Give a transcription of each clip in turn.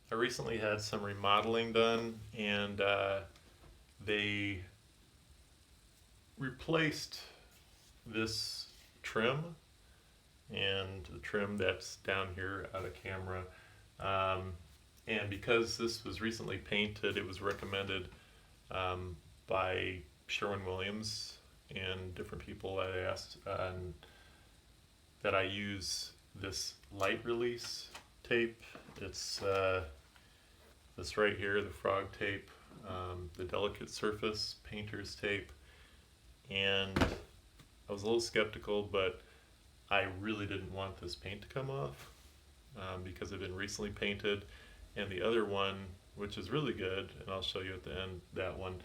I recently had some remodeling done, and they replaced this trim and the trim that's down here out of camera. Um, and because this was recently painted, it was recommended by Sherwin-Williams and different people I asked that I use this light release tape. It's this right here, the frog tape, the delicate surface painter's tape, and I was a little skeptical, but I really didn't want this paint to come off because it had been recently painted, and the other one, which is really good, and I'll show you at the end, that one,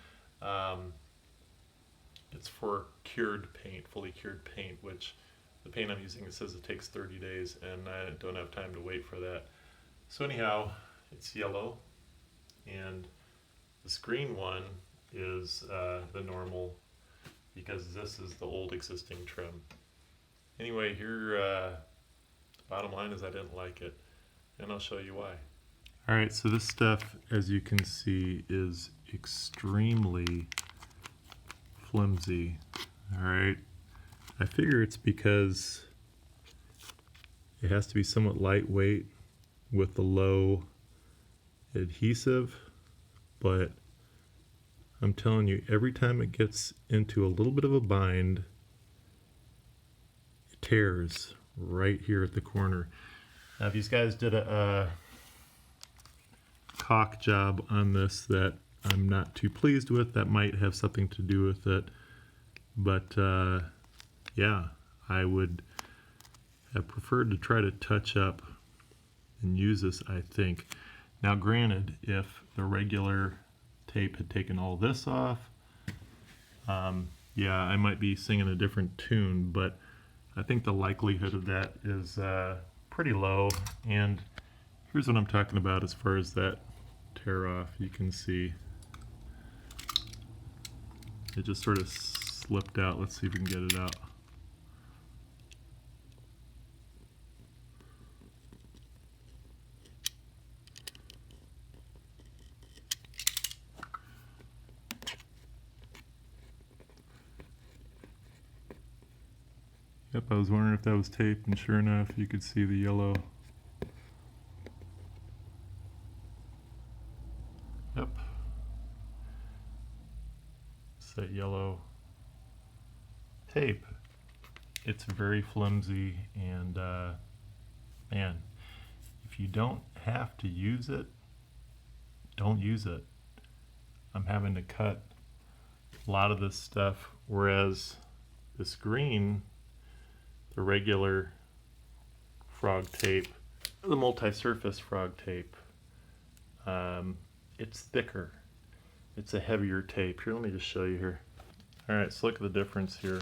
um, it's for cured paint, fully cured paint, which the paint I'm using, it says it takes 30 days, and I don't have time to wait for that. So anyhow, it's yellow, and this green one is the normal, because this is the old existing trim. Anyway, here, the bottom line is I didn't like it, and I'll show you why. Alright, so this stuff, as you can see, is extremely flimsy. Alright, I figure it's because it has to be somewhat lightweight with the low adhesive, but I'm telling you, every time it gets into a little bit of a bind, it tears right here at the corner. Now, if these guys did a caulk job on this that I'm not too pleased with, that might have something to do with it, but yeah, I would have preferred to try to touch up and use this, I think. Now granted, if the regular tape had taken all this off, yeah, I might be singing a different tune, but I think the likelihood of that is pretty low. And here's what I'm talking about as far as that tear off. You can see it just sort of slipped out. Let's see if we can get it out. Yep, I was wondering if that was tape, and sure enough, you could see the yellow. Yep. It's that yellow tape. It's very flimsy, and man, if you don't have to use it, don't use it. I'm having to cut a lot of this stuff, whereas this green, the regular frog tape, the multi-surface frog tape, it's thicker. It's a heavier tape. Here, let me just show you here. Alright, so look at the difference here.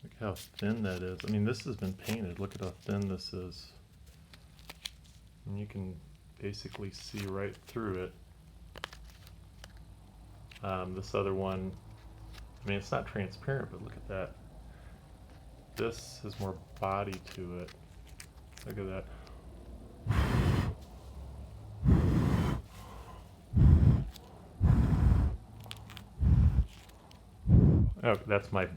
Look how thin that is. I mean, this has been painted. Look at how thin this is. And you can basically see right through it. This other one, I mean, it's not transparent, but look at that. This has more body to it. Look at that. Oh, that's my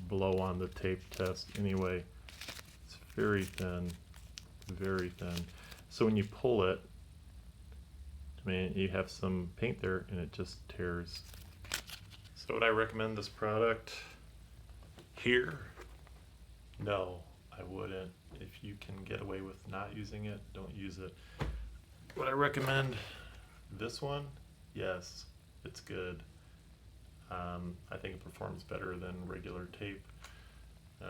blow on the tape test. Anyway, it's very thin, very thin. So when you pull it, I mean, you have some paint there and it just tears. So would I recommend this product here? No, I wouldn't. If you can get away with not using it, don't use it. Would I recommend this one? Yes, it's good. I think it performs better than regular tape.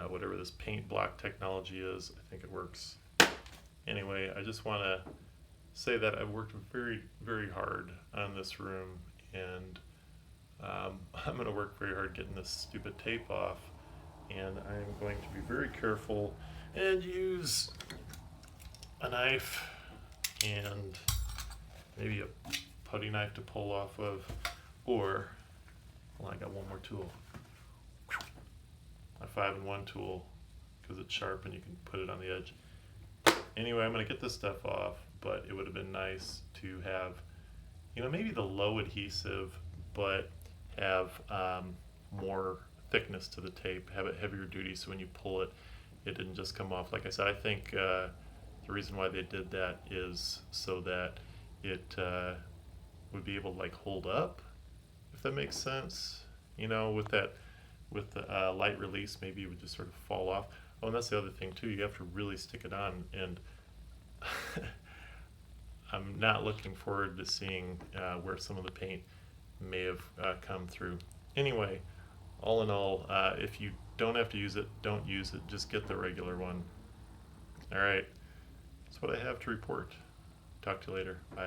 Whatever this paint block technology is, I think it works. Anyway, I just want to say that I've worked very, very hard on this room, and I'm going to work very hard getting this stupid tape off, and I'm going to be very careful and use a knife and maybe a putty knife to pull off of, or, well, I got one more tool, a 5-in-1 tool, because it's sharp and you can put it on the edge Anyway, I'm going to get this stuff off, but it would have been nice to have, maybe the low adhesive, but have more thickness to the tape, have it heavier duty, so when you pull it, it didn't just come off. Like I said, I think the reason why they did that is so that it would be able to like hold up, if that makes sense. With the light release, maybe it would just sort of fall off. Oh, and that's the other thing too. You have to really stick it on, and I'm not looking forward to seeing where some of the paint may have come through. Anyway, all in all, if you don't have to use it, don't use it. Just get the regular one. All right, that's what I have to report. Talk to you later. Bye.